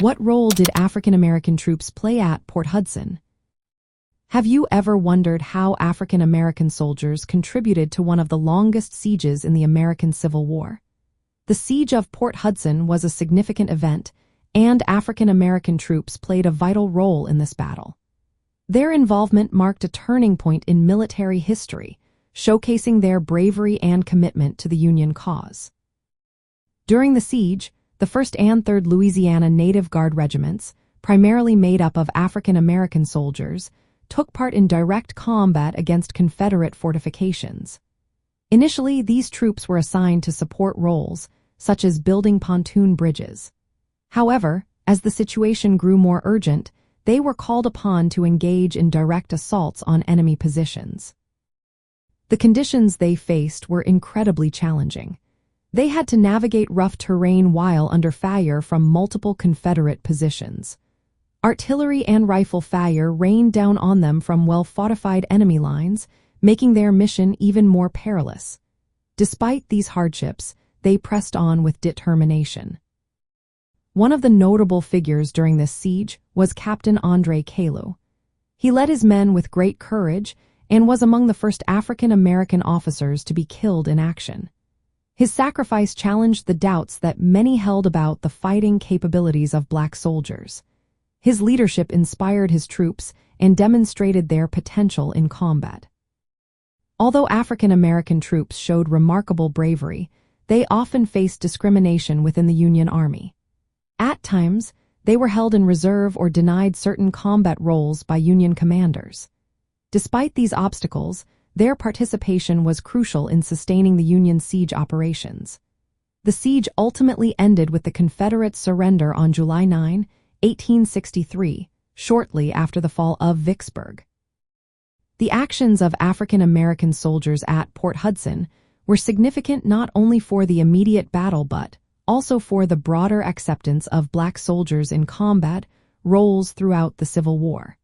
What role did African American troops play at Port Hudson? Have you ever wondered how African American soldiers contributed to one of the longest sieges in the American Civil War? The Siege of Port Hudson was a significant event, and African American troops played a vital role in this battle. Their involvement marked a turning point in military history, showcasing their bravery and commitment to the Union cause. During the siege, the 1st and 3rd Louisiana Native Guard regiments, primarily made up of African American soldiers, took part in direct combat against Confederate fortifications. Initially, these troops were assigned to support roles, such as building pontoon bridges. However, as the situation grew more urgent, they were called upon to engage in direct assaults on enemy positions. The conditions they faced were incredibly challenging. They had to navigate rough terrain while under fire from multiple Confederate positions. Artillery and rifle fire rained down on them from well-fortified enemy lines, making their mission even more perilous. Despite these hardships, they pressed on with determination. One of the notable figures during this siege was Captain Andre Cailloux. He led his men with great courage and was among the first African American officers to be killed in action. His sacrifice challenged the doubts that many held about the fighting capabilities of black soldiers. His leadership inspired his troops and demonstrated their potential in combat. Although African American troops showed remarkable bravery, they often faced discrimination within the Union Army. At times, they were held in reserve or denied certain combat roles by Union commanders. Despite these obstacles, their participation was crucial in sustaining the Union siege operations. The siege ultimately ended with the Confederate surrender on July 9, 1863, shortly after the fall of Vicksburg. The actions of African American soldiers at Port Hudson were significant not only for the immediate battle but also for the broader acceptance of black soldiers in combat roles throughout the Civil War.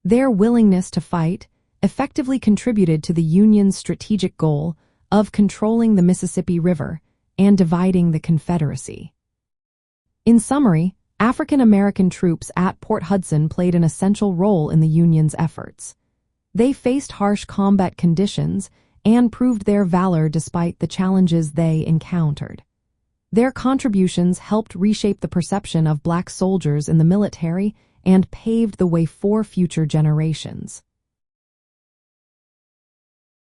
Their willingness to fight effectively contributed to the Union's strategic goal of controlling the Mississippi River and dividing the Confederacy. In summary, African American troops at Port Hudson played an essential role in the Union's efforts. They faced harsh combat conditions and proved their valor despite the challenges they encountered. Their contributions helped reshape the perception of black soldiers in the military and paved the way for future generations.